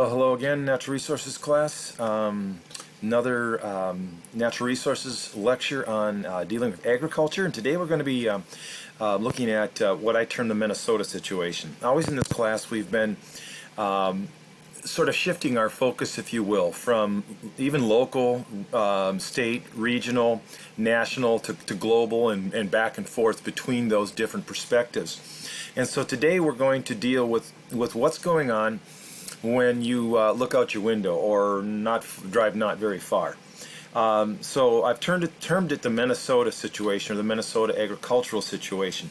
Well, hello again, Natural Resources class. Another Natural Resources lecture on dealing with agriculture, and today we're going to be looking at what I term the Minnesota situation. Always in this class we've been sort of shifting our focus, if you will, from even local, state, regional, national to global and back and forth between those different perspectives. And so today we're going to deal with what's going on when you look out your window or drive not very far. So I've termed it the Minnesota situation, or the Minnesota agricultural situation.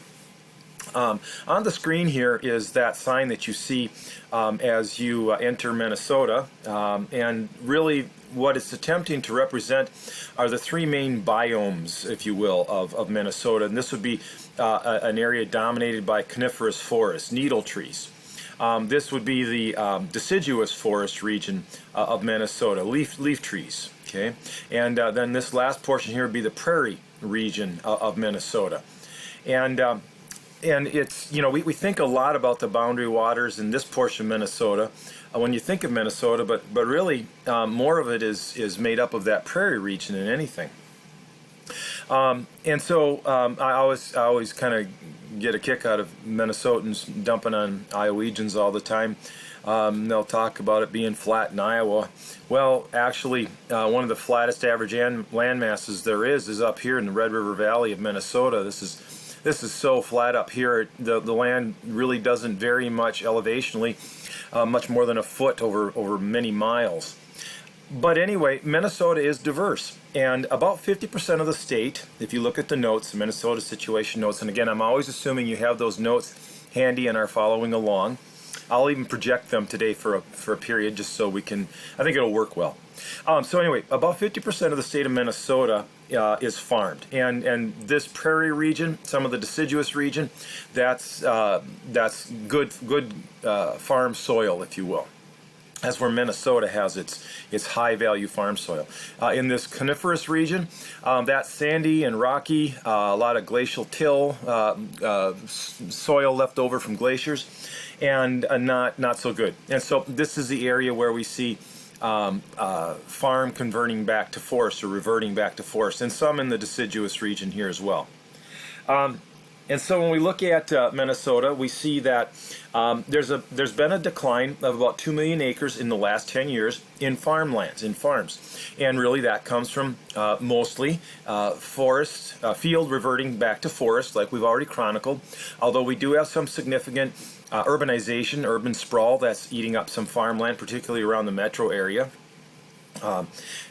On the screen here is that sign that you see as you enter Minnesota, and really what it's attempting to represent are the three main biomes, if you will, of Minnesota. And this would be an area dominated by coniferous forests, needle trees. This would be the deciduous forest region of Minnesota, leaf trees. Okay, and then this last portion here would be the prairie region of Minnesota, and it's, you know, we think a lot about the boundary waters in this portion of Minnesota when you think of Minnesota, but really more of it is made up of that prairie region than anything. And so I always kind of get a kick out of Minnesotans dumping on Iowegians all the time. They'll talk about it being flat in Iowa. Well, actually, one of the flattest average land masses there is up here in the Red River Valley of Minnesota. This is so flat up here. The land really doesn't vary much elevationally, much more than a foot over many miles. But anyway, Minnesota is diverse, and about 50% of the state, if you look at the notes, the Minnesota situation notes, and again, I'm always assuming you have those notes handy and are following along. I'll even project them today for a period just so we can, I think it'll work well. So anyway, about 50% of the state of Minnesota is farmed, and this prairie region, some of the deciduous region, that's good farm soil, if you will. That's where Minnesota has its high value farm soil. In this coniferous region, that's sandy and rocky, a lot of glacial till, soil left over from glaciers, and not so good. And so this is the area where we see farm converting back to forest or reverting back to forest, and some in the deciduous region here as well. And so when we look at Minnesota, we see that there's been a decline of about 2 million acres in the last 10 years in farmlands, in farms. And really that comes from mostly forest, field reverting back to forest, like we've already chronicled, although we do have some significant urbanization, urban sprawl that's eating up some farmland, particularly around the metro area.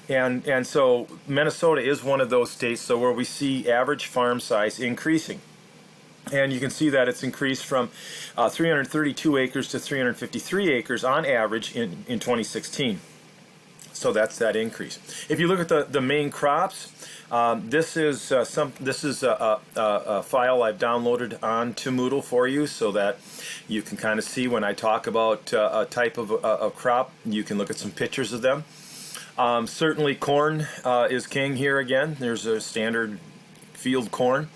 And so Minnesota is one of those states where we see average farm size increasing. And you can see that it's increased from 332 acres to 353 acres on average in 2016. So that's that increase. If you look at the main crops, this is a file I've downloaded onto Moodle for you so that you can kind of see when I talk about a type of crop. You can look at some pictures of them. Certainly corn is king here again. There's a standard field corn.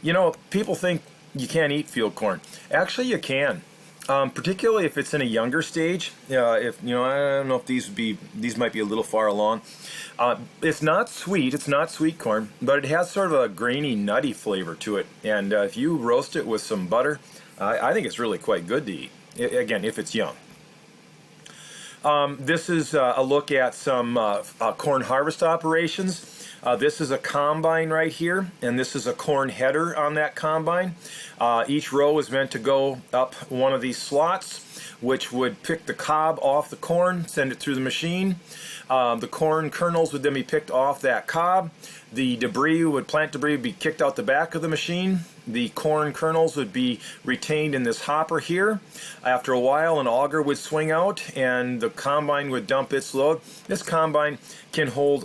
You know, people think you can't eat field corn. Actually, you can, particularly if it's in a younger stage. If you know, I don't know if these might be a little far along. It's not sweet. It's not sweet corn, but it has sort of a grainy, nutty flavor to it. And if you roast it with some butter, I think it's really quite good to eat. Again, if it's young. This is a look at some corn harvest operations. This is a combine right here, and this is a corn header on that combine. Each row is meant to go up one of these slots, which would pick the cob off the corn, send it through the machine. The corn kernels would then be picked off that cob. The plant debris would be kicked out the back of the machine. The corn kernels would be retained in this hopper here. After a while, an auger would swing out, and the combine would dump its load. This combine can hold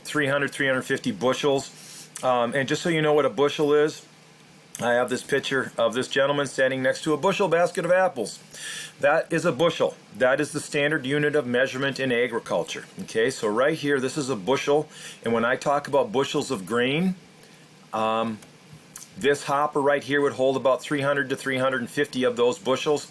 350 bushels. And just so you know what a bushel is, I have this picture of this gentleman standing next to a bushel basket of apples. That is a bushel. That is the standard unit of measurement in agriculture. Okay, so right here, this is a bushel. And when I talk about bushels of grain, this hopper right here would hold about 300 to 350 of those bushels.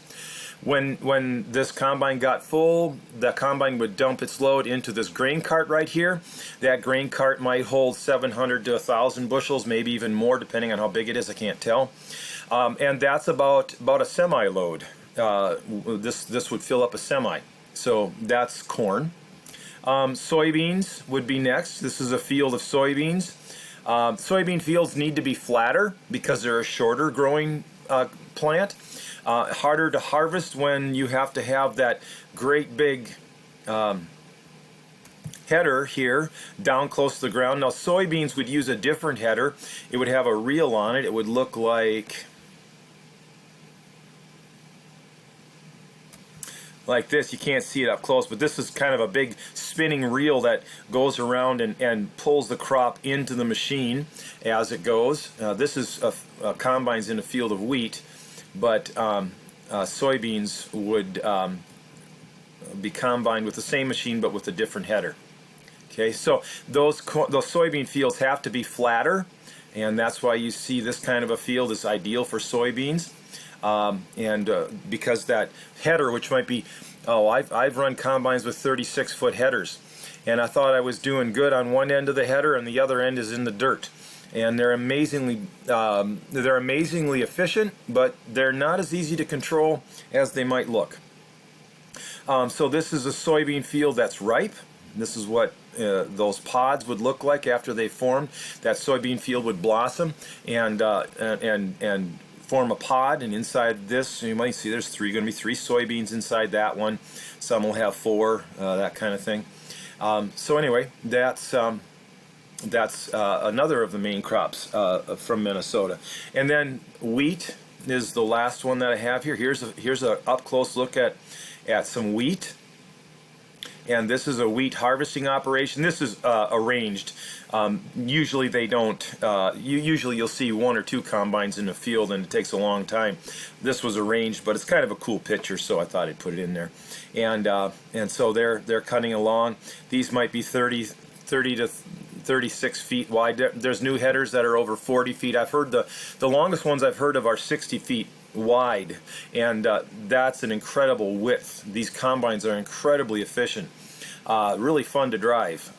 When this combine got full, the combine would dump its load into this grain cart right here. That grain cart might hold 700 to 1,000 bushels, maybe even more, depending on how big it is. I can't tell. And that's about a semi load. This would fill up a semi. So that's corn. Soybeans would be next. This is a field of soybeans. Soybean fields need to be flatter because they're a shorter growing plant. Harder to harvest when you have to have that great big header here down close to the ground. Now soybeans would use a different header. It would have a reel on it. It would look like this. You can't see it up close, but this is kind of a big spinning reel that goes around and pulls the crop into the machine as it goes. This is combines in a field of wheat, but soybeans would be combined with the same machine but with a different header. Okay, so those soybean fields have to be flatter, and that's why you see this kind of a field is ideal for soybeans. Because that header, which might be, I've run combines with 36-foot headers, and I thought I was doing good on one end of the header, and the other end is in the dirt. And they're amazingly efficient, but they're not as easy to control as they might look. So this is a soybean field that's ripe. This is what those pods would look like after they formed. That soybean field would blossom and form a pod, and inside this you might see there's going to be three soybeans inside that one. Some will have four, that kind of thing. So anyway, that's another of the main crops from Minnesota. And then wheat is the last one that I have here. Here's a up close look at some wheat. And this is a wheat harvesting operation. This is arranged. Usually they don't. Usually you'll see one or two combines in the field, and it takes a long time. This was arranged, but it's kind of a cool picture, so I thought I'd put it in there. And so they're cutting along. These might be 30 to 36 feet wide. There's new headers that are over 40 feet. I've heard the longest ones I've heard of are 60 feet wide, and that's an incredible width. These combines are incredibly efficient, really fun to drive.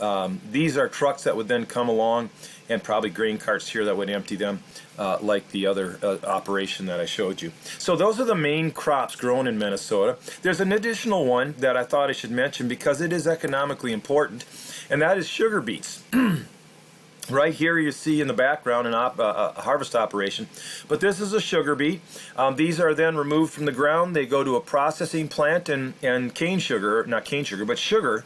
These are trucks that would then come along, and probably grain carts here that would empty them, like the other operation that I showed you. So those are the main crops grown in Minnesota. There's an additional one that I thought I should mention because it is economically important, and that is sugar beets. Right here you see in the background a harvest operation, but this is a sugar beet. These are then removed from the ground. They go to a processing plant, and cane sugar, not cane sugar, but sugar,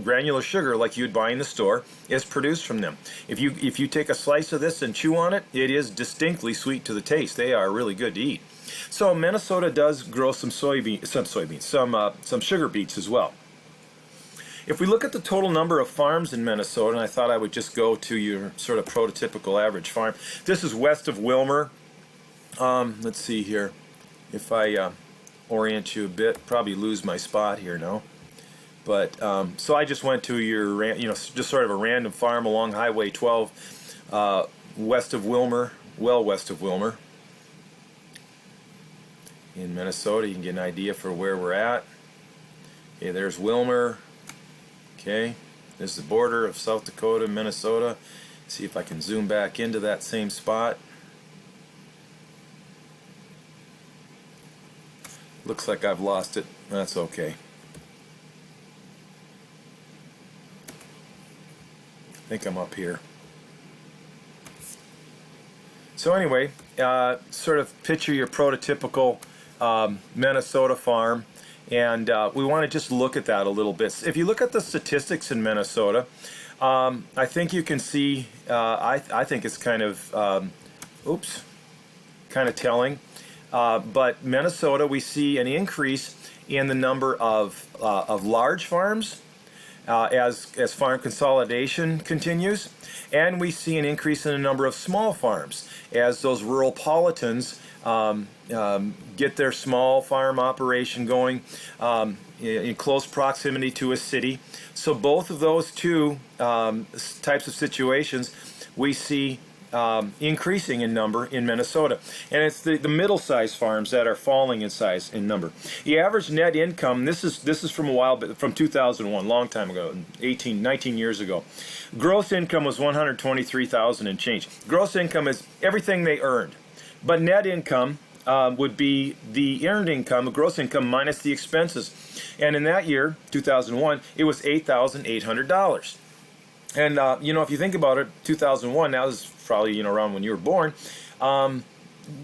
granular sugar like you'd buy in the store, is produced from them. If you take a slice of this and chew on it, it is distinctly sweet to the taste. They are really good to eat. So Minnesota does grow some sugar beets as well. If we look at the total number of farms in Minnesota, and I thought I would just go to your sort of prototypical average farm. This is west of Willmar. Let's see here. If I orient you a bit, probably lose my spot here now. But so I just went to your, just sort of a random farm along Highway 12, west of Willmar, well west of Willmar. In Minnesota, you can get an idea for where we're at. Okay, there's Willmar. Okay, this is the border of South Dakota, Minnesota. See if I can zoom back into that same spot. Looks like I've lost it. That's okay. I think I'm up here. So anyway, sort of picture your prototypical Minnesota farm. And we want to just look at that a little bit. If you look at the statistics in Minnesota, I think you can see, I think it's kind of, kind of telling. But Minnesota, we see an increase in the number of large farms as farm consolidation continues. And we see an increase in the number of small farms as those rural politans get their small farm operation going in close proximity to a city. So both of those two types of situations, we see increasing in number in Minnesota, and it's the middle-sized farms that are falling in size in number. The average net income, this is from a while, from 2001, long time ago, 19 years ago. Gross income was 123,000 and change. Gross income is everything they earned, but net income would be the earned income, the gross income minus the expenses. And in that year, 2001, it was $8,800. And if you think about it, 2001, now this is probably around when you were born, still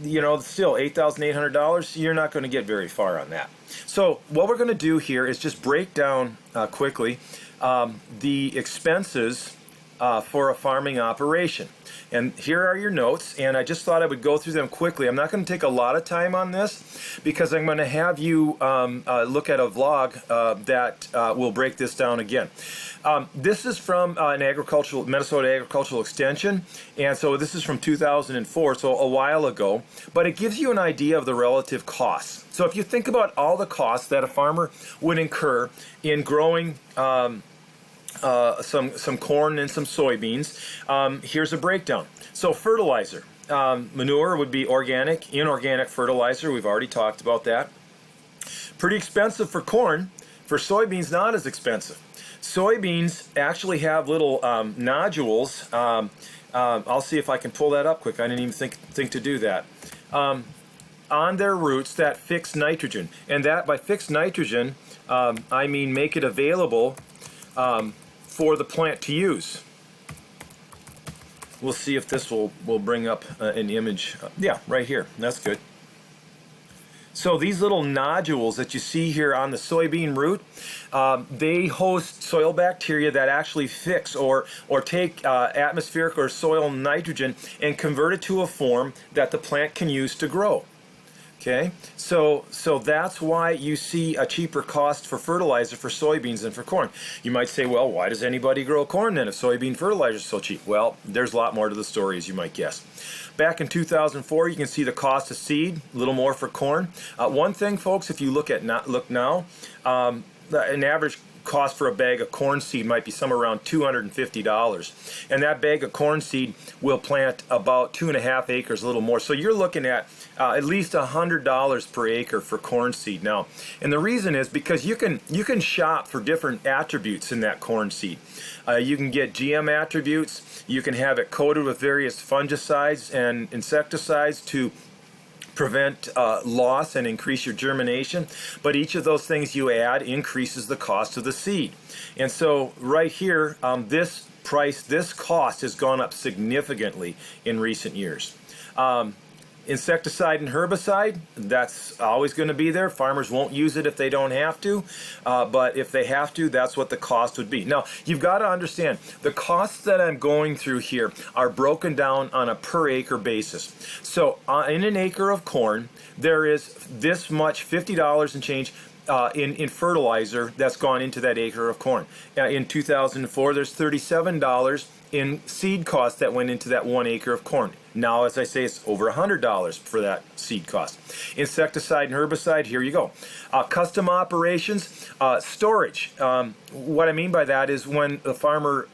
$8,800. You're not going to get very far on that. So what we're going to do here is just break down quickly the expenses for a farming operation. And here are your notes, and I just thought I would go through them quickly. I'm not going to take a lot of time on this because I'm going to have you look at a vlog that will break this down again. This is from Minnesota Agricultural Extension, and so this is from 2004, so a while ago, but it gives you an idea of the relative costs. So if you think about all the costs that a farmer would incur in growing some corn and some soybeans, here's a breakdown. So fertilizer, manure would be organic, inorganic fertilizer. We've already talked about that. Pretty expensive for corn. For soybeans, not as expensive. Soybeans actually have little nodules. I'll see if I can pull that up quick. I didn't even think to do that. On their roots that fix nitrogen, and that by fixed nitrogen, I mean make it available for the plant to use. We'll see if this will bring up an image. Yeah, right here. That's good. So these little nodules that you see here on the soybean root, they host soil bacteria that actually fix or take atmospheric or soil nitrogen and convert it to a form that the plant can use to grow. Okay, so that's why you see a cheaper cost for fertilizer for soybeans than for corn. You might say, well, why does anybody grow corn then if soybean fertilizer is so cheap? Well, there's a lot more to the story, as you might guess. Back in 2004, you can see the cost of seed, a little more for corn. One thing, folks, if you look now, an average cost for a bag of corn seed might be somewhere around $250, and that bag of corn seed will plant about 2.5 acres, a little more. So you're looking at least $100 per acre for corn seed now, and the reason is because you can shop for different attributes in that corn seed. You can get GM attributes. You can have it coated with various fungicides and insecticides to prevent loss and increase your germination, but each of those things you add increases the cost of the seed. And so right here, this cost has gone up significantly in recent years. Insecticide and herbicide, that's always going to be there. Farmers won't use it if they don't have to, but if they have to, that's what the cost would be. Now, you've got to understand, the costs that I'm going through here are broken down on a per acre basis. So in an acre of corn, there is this much, $50 and change, in fertilizer that's gone into that acre of corn. In 2004, there's $37 in seed cost that went into that 1 acre of corn. Now, as I say, it's over $100 for that seed cost. Insecticide and herbicide, here you go. Custom operations, storage. What I mean by that is when the farmer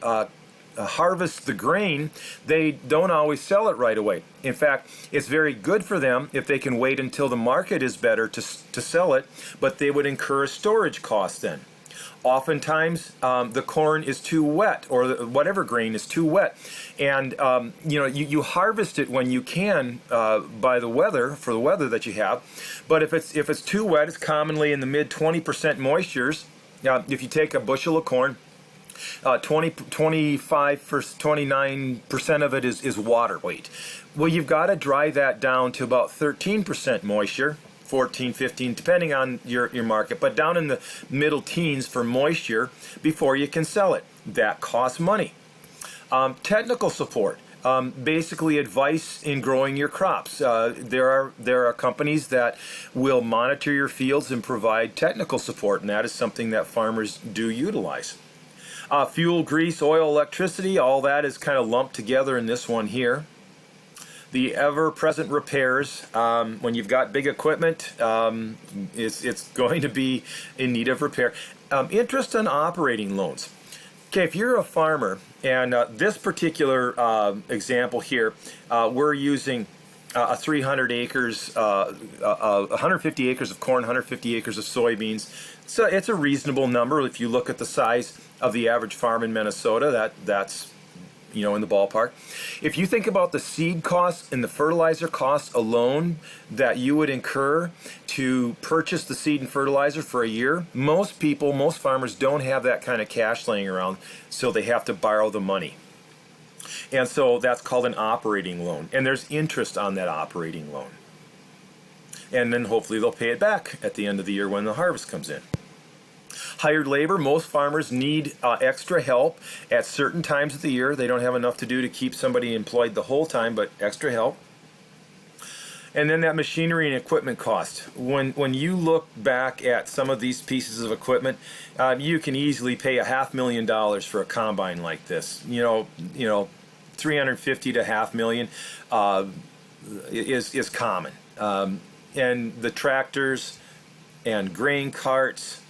harvest the grain, they don't always sell it right away. In fact, it's very good for them if they can wait until the market is better to sell it, but they would incur a storage cost then. Oftentimes, the corn is too wet, or whatever grain is too wet, and you harvest it when you can by the weather, for the weather that you have. But if it's too wet, it's commonly in the mid 20% moistures. If you take a bushel of corn, 29% of it is water weight. Well, you've got to dry that down to about 13% moisture, 14, 15, depending on your market, but down in the middle teens for moisture before you can sell it. That costs money. Technical support. Basically advice in growing your crops. There are companies that will monitor your fields and provide technical support, and that is something that farmers do utilize. Fuel, grease, oil, electricity, all that is kind of lumped together in this one here. The ever-present repairs, when you've got big equipment, it's going to be in need of repair. Interest on operating loans. Okay, if you're a farmer, and this particular example here, we're using 300 acres, 150 acres of corn, 150 acres of soybeans. So it's a reasonable number if you look at the size of the average farm in Minnesota. That's in the ballpark. If you think about the seed costs and the fertilizer costs alone that you would incur to purchase the seed and fertilizer for a year, most farmers don't have that kind of cash laying around, so they have to borrow the money. And so that's called an operating loan, and there's interest on that operating loan. And then hopefully they'll pay it back at the end of the year when the harvest comes in. Hired labor, most farmers need extra help at certain times of the year. They don't have enough to do to keep somebody employed the whole time, but extra help. And then that machinery and equipment cost. When you look back at some of these pieces of equipment, you can easily pay $500,000 for a combine like this. 350 to $500,000 is common. And the tractors and grain carts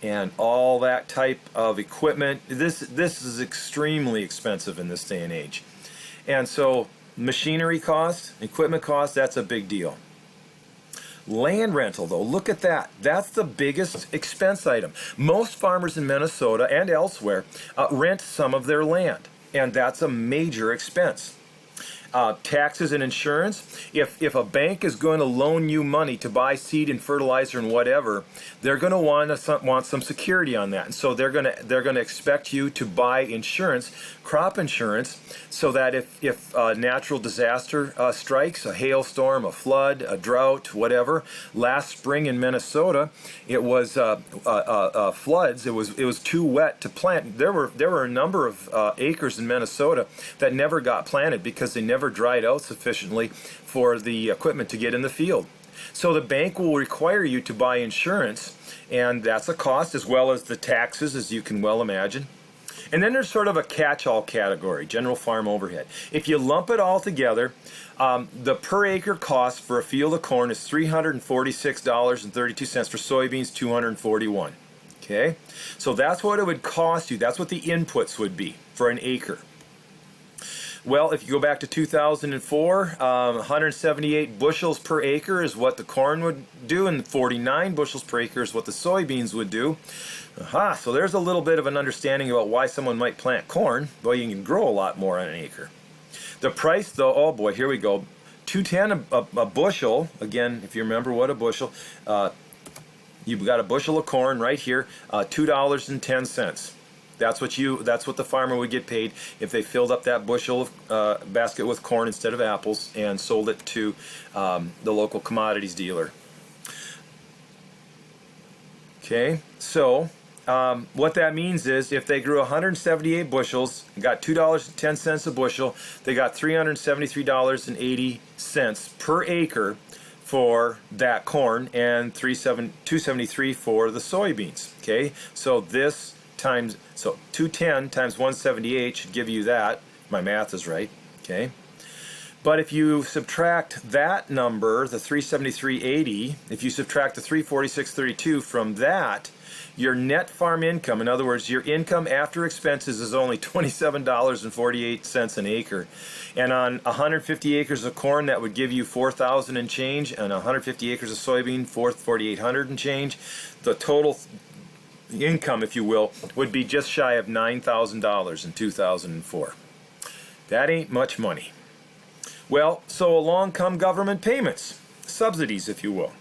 and all that type of equipment, this is extremely expensive in this day and age. And so machinery cost, equipment cost, that's a big deal. Land rental, though, look at that. That's the biggest expense item. Most farmers in Minnesota and elsewhere rent some of their land, and that's a major expense. Taxes and insurance. If a bank is going to loan you money to buy seed and fertilizer and whatever, they're going to want some security on that, and so they're going to expect you to buy insurance, crop insurance, so that if a natural disaster strikes, a hailstorm, a flood, a drought, whatever. Last spring in Minnesota, it was floods. It was too wet to plant. There were a number of acres in Minnesota that never got planted because they never dried out sufficiently for the equipment to get in the field. So the bank will require you to buy insurance, and that's a cost, as well as the taxes, as you can well imagine. And then there's sort of a catch-all category, general farm overhead. If you lump it all together, the per acre cost for a field of corn is $346.32. For soybeans, $241. Okay, so that's what it would cost you. That's what the inputs would be for an acre. Well, if you go back to 2004, 178 bushels per acre is what the corn would do, and 49 bushels per acre is what the soybeans would do. So there's a little bit of an understanding about why someone might plant corn. Well, you can grow a lot more on an acre. The price, though, oh boy, here we go. $2.10 a bushel. Again, if you remember what a bushel, you've got a bushel of corn right here, $2.10. That's what the farmer would get paid if they filled up that bushel of basket with corn instead of apples and sold it to the local commodities dealer. Okay, so what that means is if they grew 178 bushels and got $2.10 a bushel, they got $373.80 per acre for that corn, and $273 for the soybeans. Okay, so 210 times 178 should give you that. My math is right. Okay, but if you subtract that number, the 373.80, if you subtract the 346.32 from that, your net farm income, in other words, your income after expenses, is only $27.48 an acre. And on 150 acres of corn, that would give you $4,000 and change, and 150 acres of soybean, $4,800 and change. The total income, if you will, would be just shy of $9,000 in 2004. That ain't much money. Well, so along come government payments, subsidies, if you will.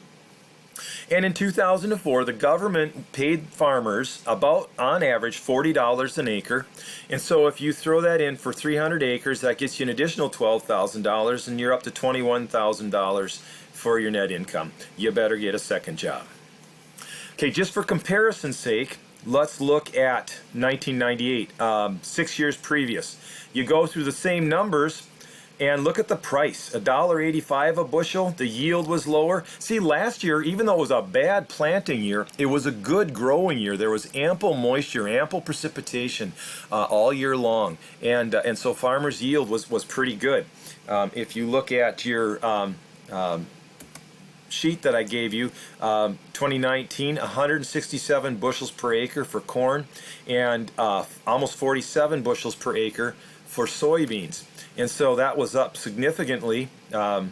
And in 2004, the government paid farmers about, on average, $40 an acre. And so if you throw that in for 300 acres, that gets you an additional $12,000, and you're up to $21,000 for your net income. You better get a second job. Okay, just for comparison's sake, let's look at 1998, 6 years previous. You go through the same numbers and look at the price, $1.85 a bushel. The yield was lower. See, last year, even though it was a bad planting year, it was a good growing year. There was ample moisture, ample precipitation all year long, and so farmers' yield was pretty good. If you look at your sheet that I gave you, 2019, 167 bushels per acre for corn, and almost 47 bushels per acre for soybeans. And so that was up significantly. It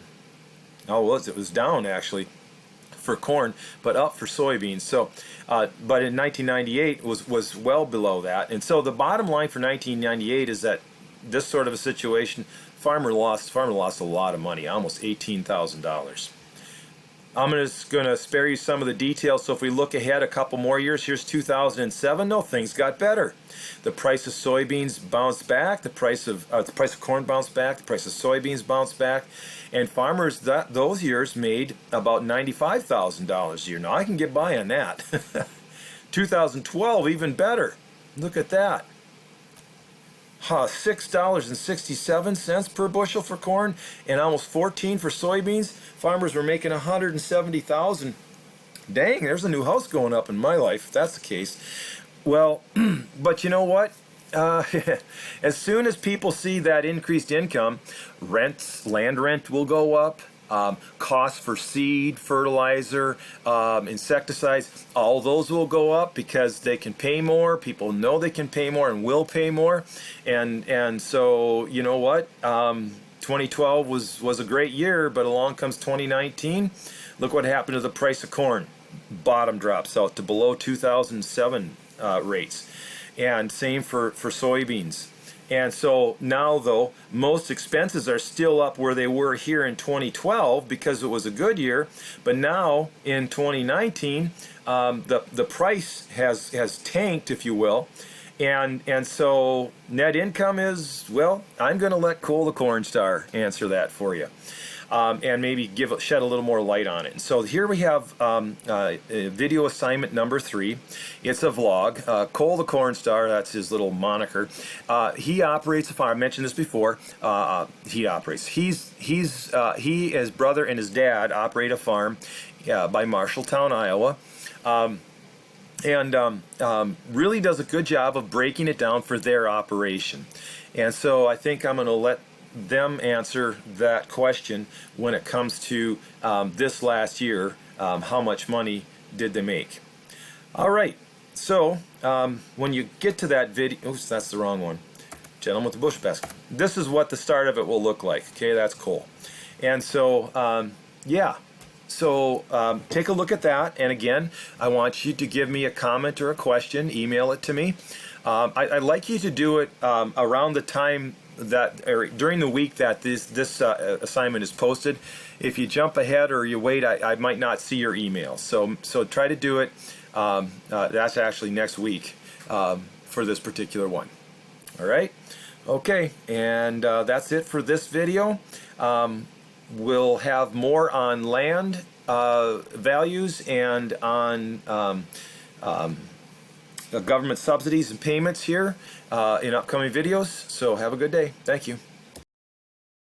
was down actually for corn, but up for soybeans. So, but in 1998 was well below that. And so the bottom line for 1998 is that this sort of a situation, farmer lost a lot of money, almost $18,000. I'm just going to spare you some of the details. So if we look ahead a couple more years, here's 2007. No, things got better. The price of soybeans bounced back. The price of corn bounced back. The price of soybeans bounced back, and farmers those years made about $95,000 a year. Now I can get by on that. 2012, even better. Look at that. $6.67 per bushel for corn and almost $14 for soybeans. Farmers were making $170,000. Dang, there's a new house going up in my life if that's the case. Well, but you know what? As soon as people see that increased income, land rent will go up. Costs for seed, fertilizer, insecticides, all those will go up because they can pay more. People know they can pay more and will pay more. And so, you know what? 2012 was a great year, but along comes 2019. Look what happened to the price of corn. Bottom drops out to below 2007 rates. And same for soybeans. And so now, though, most expenses are still up where they were here in 2012 because it was a good year. But now in 2019, the price has tanked, if you will. And so net income is, well, I'm going to let Cole the Corn Star answer that for you. And maybe shed a little more light on it. And so here we have video assignment number 3. It's a vlog. Cole the Corn Star, that's his little moniker. He operates a farm. I mentioned this before. He operates. He, his brother, and his dad operate a farm by Marshalltown, Iowa. And really does a good job of breaking it down for their operation. And so I think I'm going to let them answer that question when it comes to this last year. How much money did they make? All right, so when you get to that video, oops, that's the wrong one. Gentleman with the bush basket. This is what the start of it will look like. Okay, that's cool. And so yeah, so take a look at that. And again, I want you to give me a comment or a question. Email it to me. I'd like you to do it around the time during the week that this assignment is posted. If you jump ahead or you wait, I might not see your email. So try to do it. That's actually next week for this particular one. All right. Okay, and that's it for this video. We'll have more on land values and on government subsidies and payments here in upcoming videos. So have a good day. Thank you.